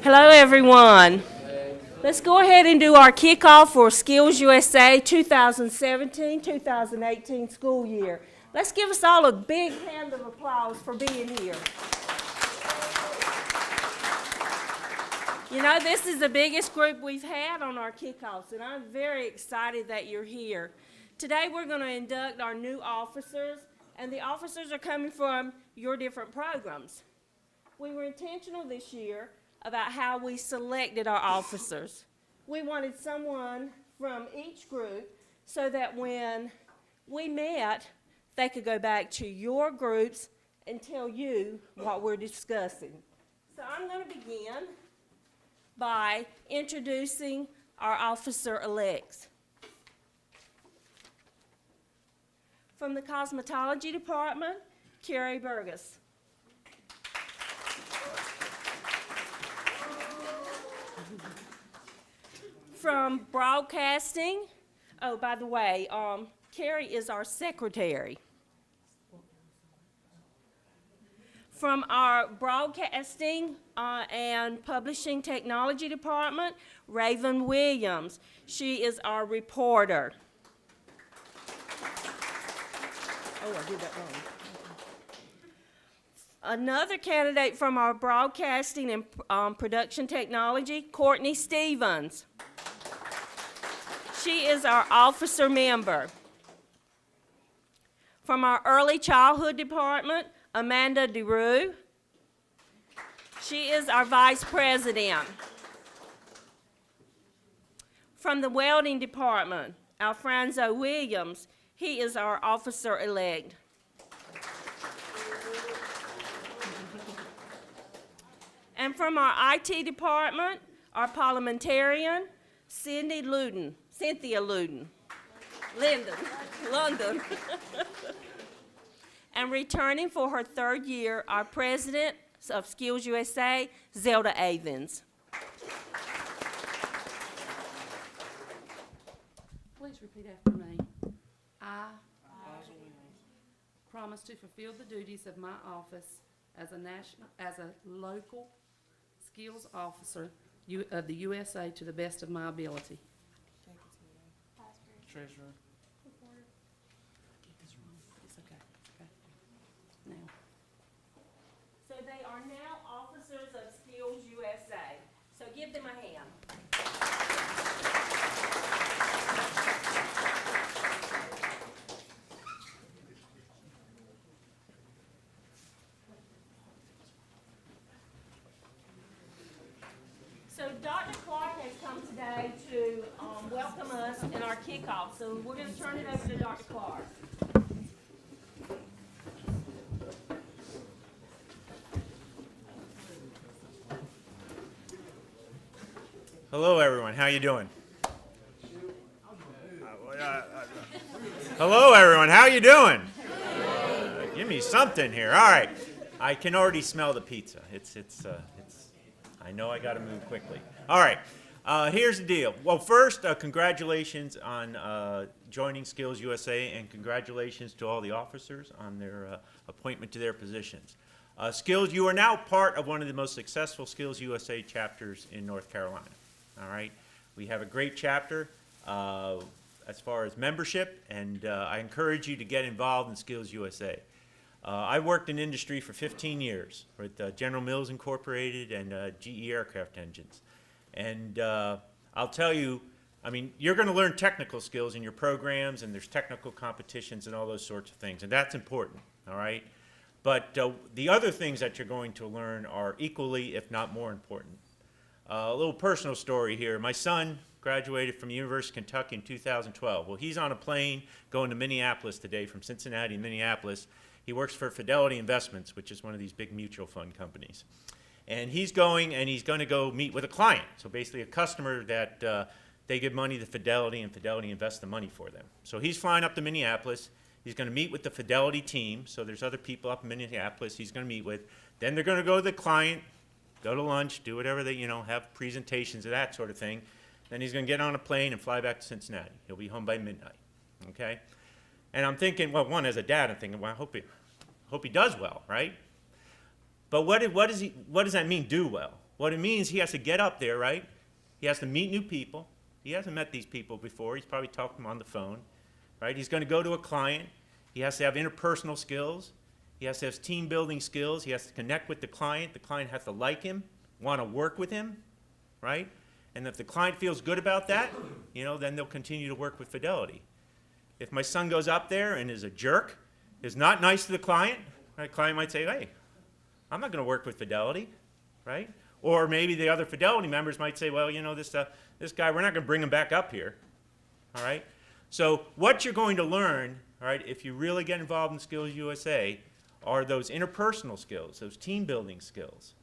Hello, everyone. Let's go ahead and do our kickoff for SkillsUSA 2017-2018 school year. Let's give us all a big hand of applause for being here. You know, this is the biggest group we've had on our kickoffs, and I'm very excited that you're here. Today we're going to induct our new officers, and the officers are coming from your different programs. We were intentional this year about how we selected our officers. We wanted someone from each group so that when we met, they could go back to your groups and tell you what we're discussing. So I'm going to begin by introducing our officer-elects. From the cosmetology department, Carrie Burgess. From broadcasting, oh, by the way, Carrie is our secretary. From our broadcasting and publishing technology department, Raven Williams. She is our reporter. Oh, I did that wrong. Another candidate from our broadcasting and production technology, Courtney Stevens. She is our officer member. From our early childhood department, Amanda DeRue. She is our vice president. From the welding department, Alfonso Williams. He is our officer-elect. And from our IT department, our parliamentarian, Cynthia London. And returning for her third year, our president of SkillsUSA, Zelda Avens. Please repeat after me. I promise to fulfill the duties of my office as a local skills officer of the USA to the best of my ability. Treasurer. It's okay. Now. So they are now officers of SkillsUSA. So give them a hand. So Dr. Clark has come today to welcome us in our kickoff. So we're going to turn it over to Dr. Clark. Hello, everyone. How you doing? Hello, everyone. How you doing? Give me something here. All right. I can already smell the pizza. I know I got to move quickly. All right. Here's the deal. Well, first, congratulations on joining SkillsUSA, and congratulations to all the officers on their appointment to their positions. Skills, you are now part of one of the most successful SkillsUSA chapters in North Carolina. All right. We have a great chapter as far as membership, and I encourage you to get involved in SkillsUSA. I worked in industry for 15 years with General Mills Incorporated and GE Aircraft Engines. And I'll tell you, I mean, you're going to learn technical skills in your programs, and there's technical competitions and all those sorts of things, and that's important, all right? But the other things that you're going to learn are equally, if not more important. A little personal story here. My son graduated from the University of Kentucky in 2012. Well, he's on a plane going to Minneapolis today from Cincinnati to Minneapolis. He works for Fidelity Investments, which is one of these big mutual fund companies. And he's going to go meet with a client. So basically a customer that they give money to Fidelity, and Fidelity invests the money for them. So he's flying up to Minneapolis. He's going to meet with the Fidelity team. So there's other people up in Minneapolis he's going to meet with. Then they're going to go to the client, go to lunch, do whatever they, have presentations and that sort of thing. Then he's going to get on a plane and fly back to Cincinnati. He'll be home by midnight, okay? And I'm thinking, well, one, as a dad, I'm thinking, well, I hope he does well, right? But what does that mean, do well? What it means, he has to get up there, right? He has to meet new people. He hasn't met these people before. He's probably talked to them on the phone, right? He's going to go to a client. He has to have interpersonal skills. He has to have team building skills. He has to connect with the client. The client has to like him, want to work with him, right? And if the client feels good about that, then they'll continue to work with Fidelity. If my son goes up there and is a jerk, is not nice to the client might say, hey, I'm not going to work with Fidelity, right? Or maybe the other Fidelity members might say, well, this guy, we're not going to bring him back up here, all right? So what you're going to learn, all right, if you really get involved in Skills USA, are those interpersonal skills, those team building skills.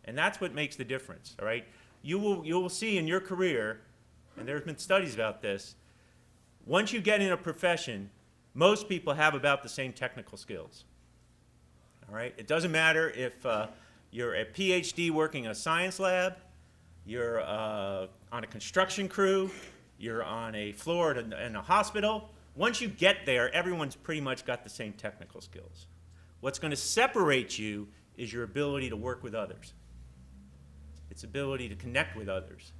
And that's what makes the difference, all right? You will see in your career, and there's been studies about this, once you get in a profession, most people have about the same technical skills, all right? It doesn't matter if you're a PhD working in a science lab, you're on a construction crew, you're on a floor in a hospital. Once you get there, everyone's pretty much got the same technical skills. What's going to separate you is your ability to work with others. It's ability to connect with others.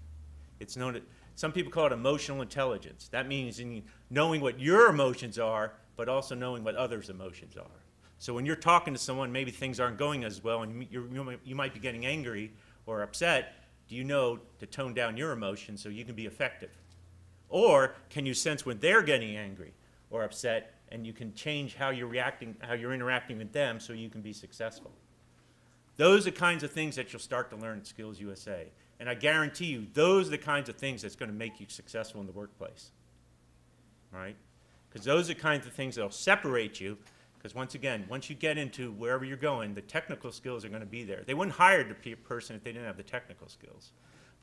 It's known, some people call it emotional intelligence. That means knowing what your emotions are, but also knowing what others' emotions are. So when you're talking to someone, maybe things aren't going as well, and you might be getting angry or upset. Do you know to tone down your emotions so you can be effective? Or can you sense when they're getting angry or upset, and you can change how you're reacting, how you're interacting with them so you can be successful? Those are the kinds of things that you'll start to learn at Skills USA. And I guarantee you, those are the kinds of things that's going to make you successful in the workplace. All right? Because those are the kinds of things that will separate you. Because once again, once you get into wherever you're going, the technical skills are going to be there. They wouldn't hire the person if they didn't have the technical skills.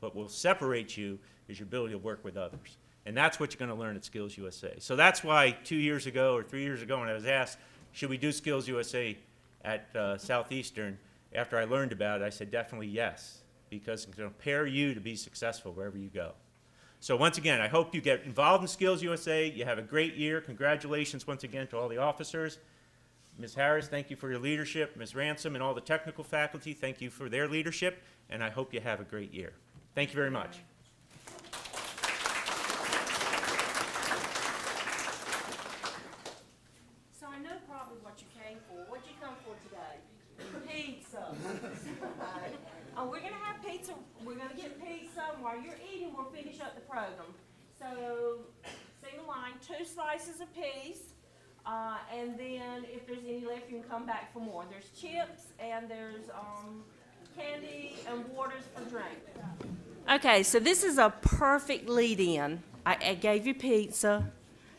But what will separate you is your ability to work with others. And that's what you're going to learn at Skills USA. So that's why 2 years ago or 3 years ago when I was asked, should we do Skills USA at Southeastern, after I learned about it, I said definitely yes, because it's going to prepare you to be successful wherever you go. So once again, I hope you get involved in Skills USA. You have a great year. Congratulations once again to all the officers. Ms. Harris, thank you for your leadership. Ms. Ransom and all the technical faculty, thank you for their leadership, and I hope you have a great year. Thank you very much. So I know probably what you came for. What'd you come for today? Pizza. Oh, we're gonna have pizza. We're gonna get pizza. While you're eating, we'll finish up the program. So, single line, 2 slices apiece. And then if there's any left, you can come back for more. There's chips and there's candy and waters for drink. Okay, so this is a perfect lead-in. I gave you pizza.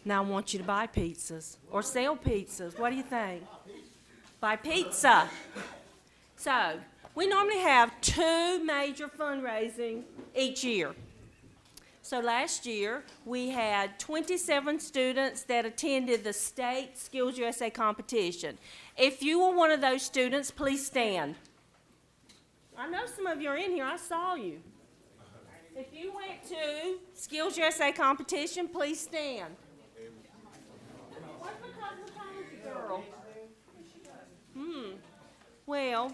Now I want you to buy pizzas or sell pizzas. What do you think? Buy pizza. So we normally have 2 major fundraising each year. So last year, we had 27 students that attended the state Skills USA competition. If you were one of those students, please stand. I know some of you are in here. I saw you. If you went to Skills USA competition, please stand. What's the girl? Well,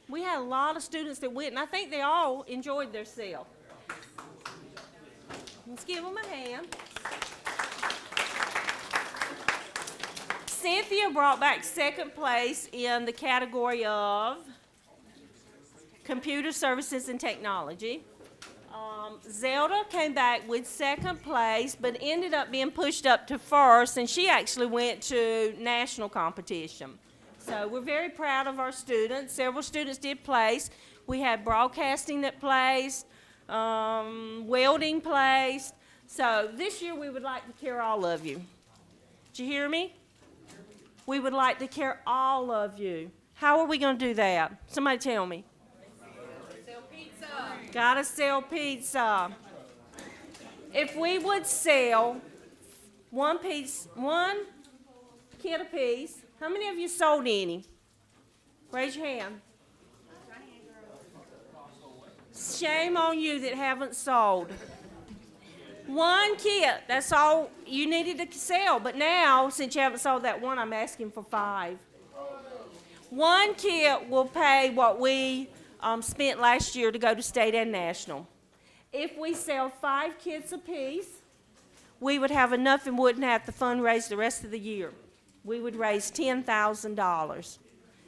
we had a lot of students that went, and I think they all enjoyed themselves. Let's give them a hand. Cynthia brought back 2nd place in the category of computer services and technology. Zelda came back with 2nd place, but ended up being pushed up to 1st, and she actually went to national competition. So we're very proud of our students. Several students did place. We had broadcasting that placed. Welding placed. So this year we would like to carry all of you. Did you hear me? We would like to carry all of you. How are we going to do that? Somebody tell me. Sell pizza. Gotta sell pizza. If we would sell one kid a piece, how many of you sold any? Raise your hand. Shame on you that haven't sold. 1 kit, that's all you needed to sell. But now, since you haven't sold that one, I'm asking for 5. 1 kit will pay what we spent last year to go to state and national. If we sell 5 kits apiece, we would have enough and wouldn't have to fundraise the rest of the year. We would raise $10,000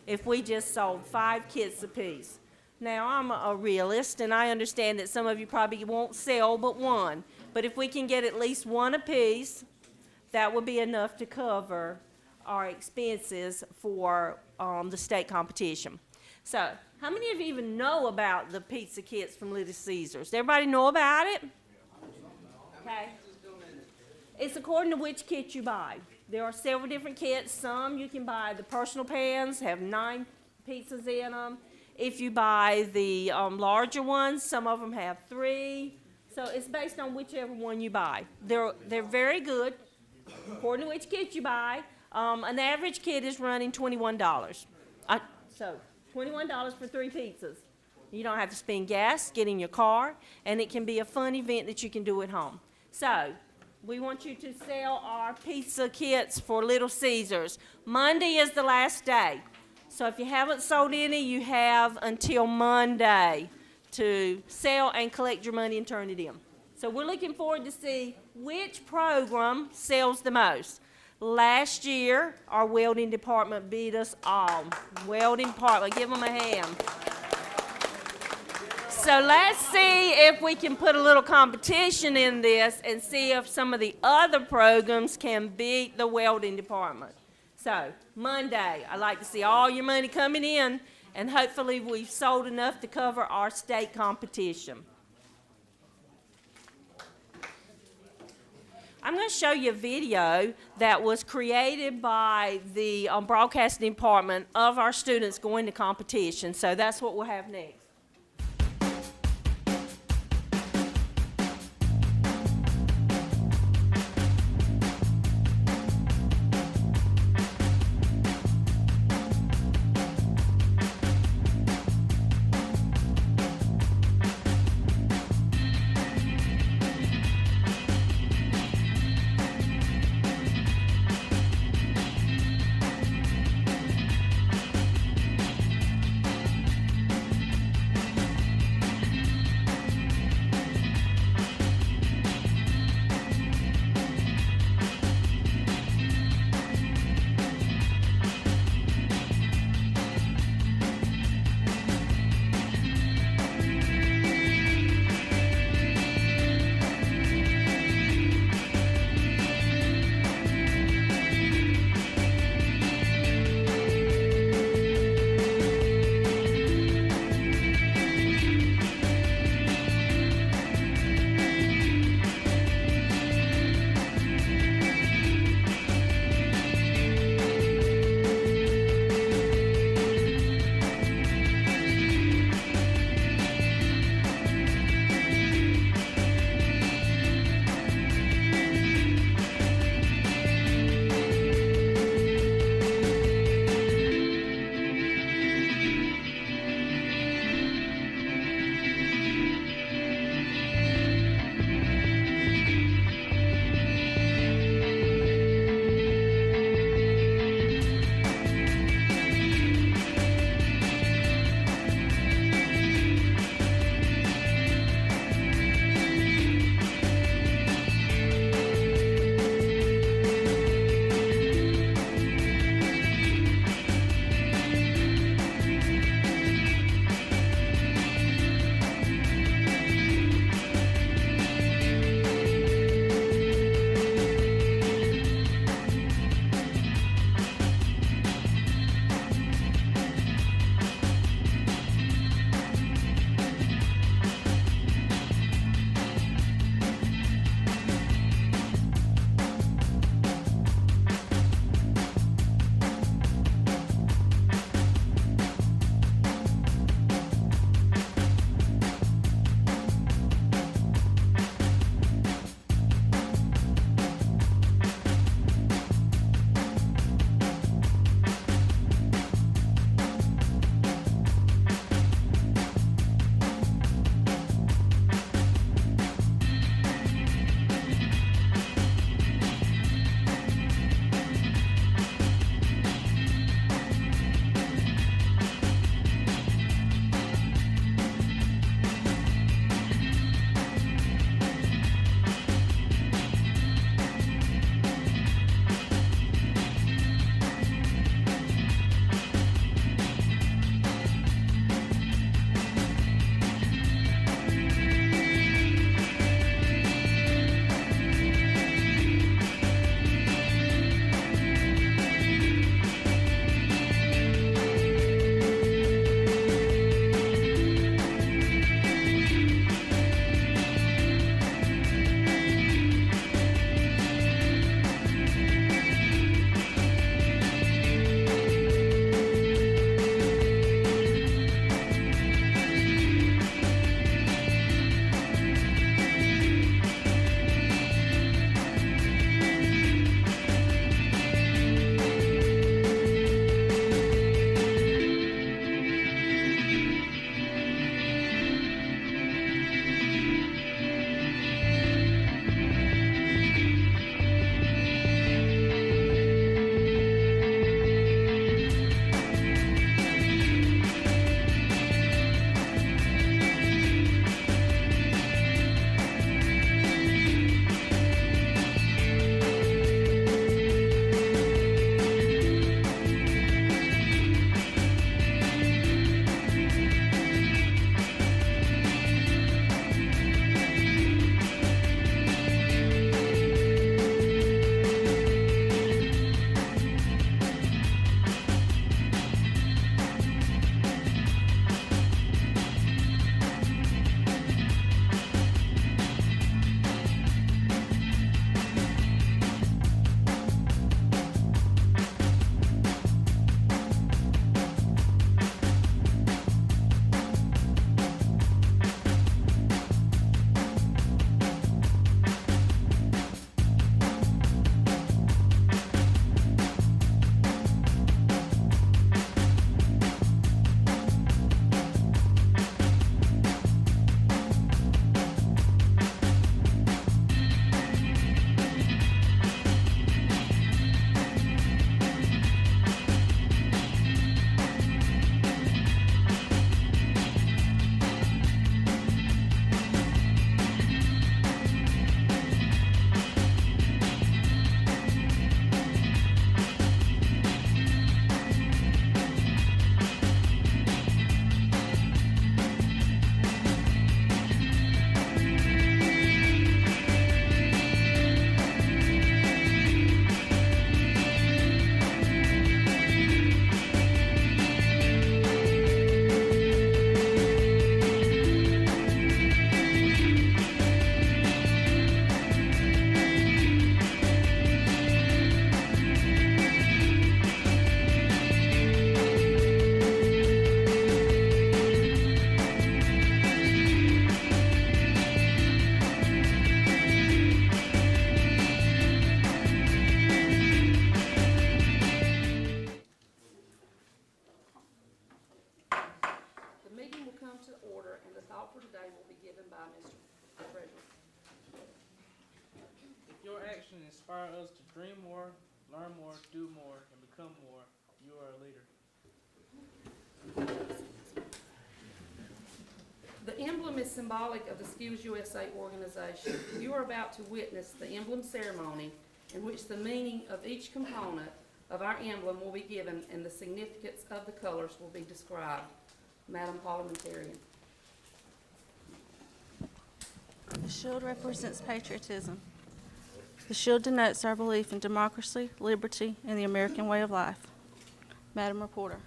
if we just sold 5 kits apiece. Now, I'm a realist, and I understand that some of you probably won't sell but one. But if we can get at least one apiece, that would be enough to cover our expenses for the state competition. So, how many of you even know about the pizza kits from Little Caesars? Does everybody know about it? Okay. It's according to which kit you buy. There are several different kits. Some you can buy the personal pans, have 9 pizzas in them. If you buy the larger ones, some of them have 3. So it's based on whichever one you buy. They're very good, according to which kit you buy. An average kit is running $21. So $21 for 3 pizzas. You don't have to spend gas, get in your car, and it can be a fun event that you can do at home. So we want you to sell our pizza kits for Little Caesars. Monday is the last day. So if you haven't sold any, you have until Monday to sell and collect your money and turn it in. So we're looking forward to see which program sells the most. Last year, our welding department beat us all. Welding department, give them a hand. So let's see if we can put a little competition in this and see if some of the other programs can beat the welding department. So Monday, I'd like to see all your money coming in, and hopefully we've sold enough to cover our state competition. I'm going to show you a video that was created by the broadcasting department of our students going to competition. So that's what we'll have next. passion inspire us to dream more, learn more, do more, and become more. You are a leader. The emblem is symbolic of the SkillsUSA organization. You are about to witness the Emblem Ceremony, in which the meaning of each component of our emblem will be given and the significance of the colors will be described. Madam Parliamentarian. The shield represents patriotism. The shield denotes our belief in democracy, liberty, and the American way of life. Madam Reporter.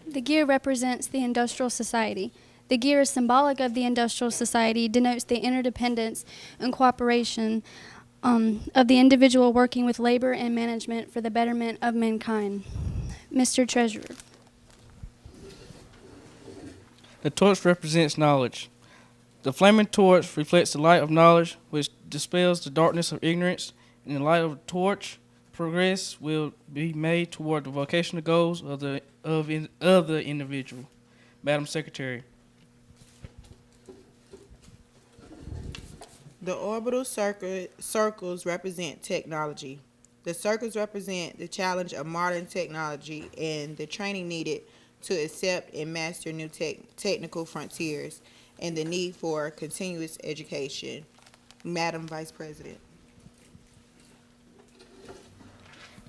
The gear represents the industrial society. The gear is symbolic of the industrial society, denotes the interdependence and cooperation of the individual working with labor and management for the betterment of mankind. Mr. Treasurer. The torch represents knowledge. The flaming torch reflects the light of knowledge, which dispels the darkness of ignorance. In the light of the torch, progress will be made toward the vocational goals of the individual. Madam Secretary. The orbital circles represent technology. The circles represent the challenge of modern technology and the training needed to accept and master new technical frontiers and the need for continuous education. Madam Vice President.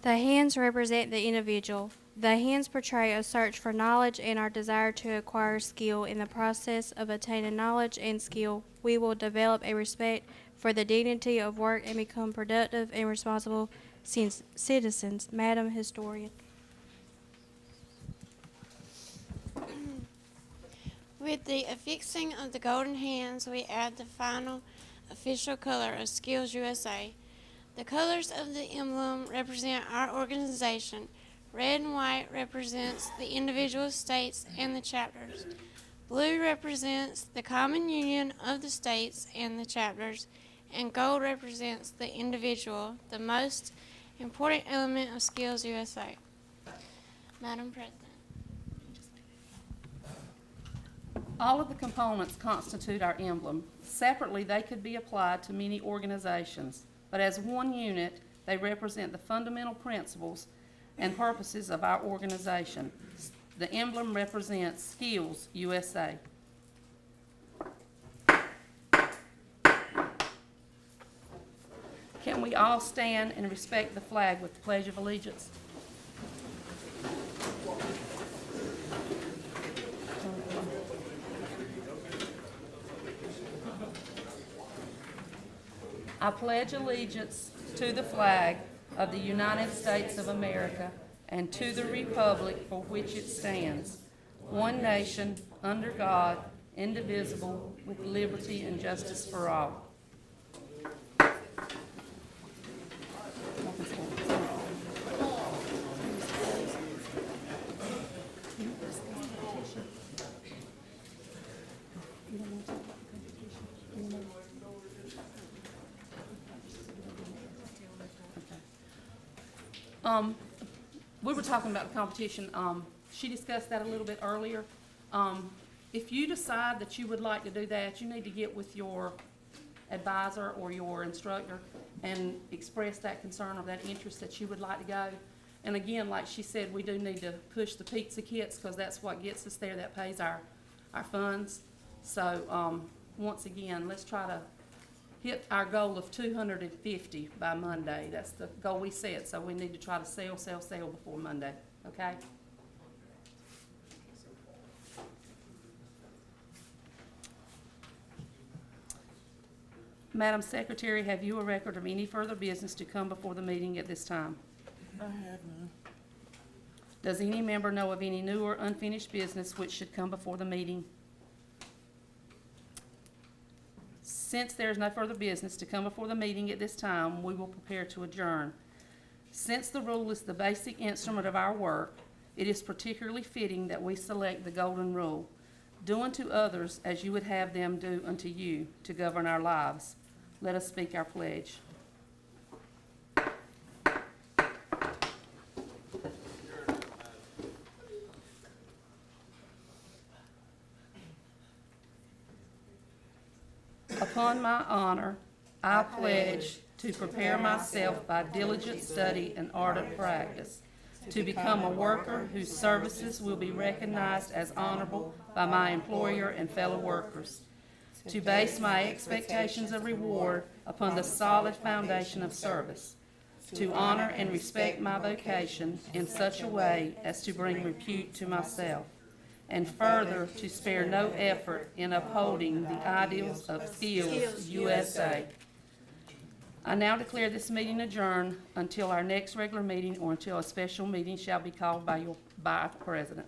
The hands represent the individual. The hands portray a search for knowledge and our desire to acquire skill. In the process of attaining knowledge and skill, we will develop a respect for the dignity of work and become productive and responsible citizens. Madam Historian. With the affixing of the golden hands, we add the final official color of SkillsUSA. The colors of the emblem represent our organization. Red and white represents the individual states and the chapters. Blue represents the common union of the states and the chapters. And gold represents the individual, the most important element of SkillsUSA. Madam President. All of the components constitute our emblem. Separately, they could be applied to many organizations, but as one unit, they represent the fundamental principles and purposes of our organization. The emblem represents SkillsUSA. Can we all stand and respect the flag with the Pledge of Allegiance? I pledge allegiance to the flag of the United States of America and to the republic for which it stands, one nation, under God, indivisible, with liberty and justice for all. We were talking about the competition. She discussed that a little bit earlier. If you decide that you would like to do that, you need to get with your advisor or your instructor and express that concern or that interest that you would like to go. And again, like she said, we do need to push the pizza kits because that's what gets us there, that pays our funds. So once again, let's try to hit our goal of 250 by Monday. That's the goal we set, so we need to try to sell before Monday, okay? Madam Secretary, have you a record of any further business to come before the meeting at this time? I have none. Does any member know of any new or unfinished business which should come before the meeting? Since there is no further business to come before the meeting at this time, we will prepare to adjourn. Since the rule is the basic instrument of our work, it is particularly fitting that we select the golden rule. Do unto others as you would have them do unto you, to govern our lives. Let us speak our pledge. upon my honor, I pledge to prepare myself by diligent study and ardent practice, to become a worker whose services will be recognized as honorable by my employer and fellow workers, to base my expectations of reward upon the solid foundation of service, to honor and respect my vocation in such a way as to bring repute to myself, and further to spare no effort in upholding the ideals of Skills USA. I now declare this meeting adjourned until our next regular meeting or until a special meeting shall be called by the President.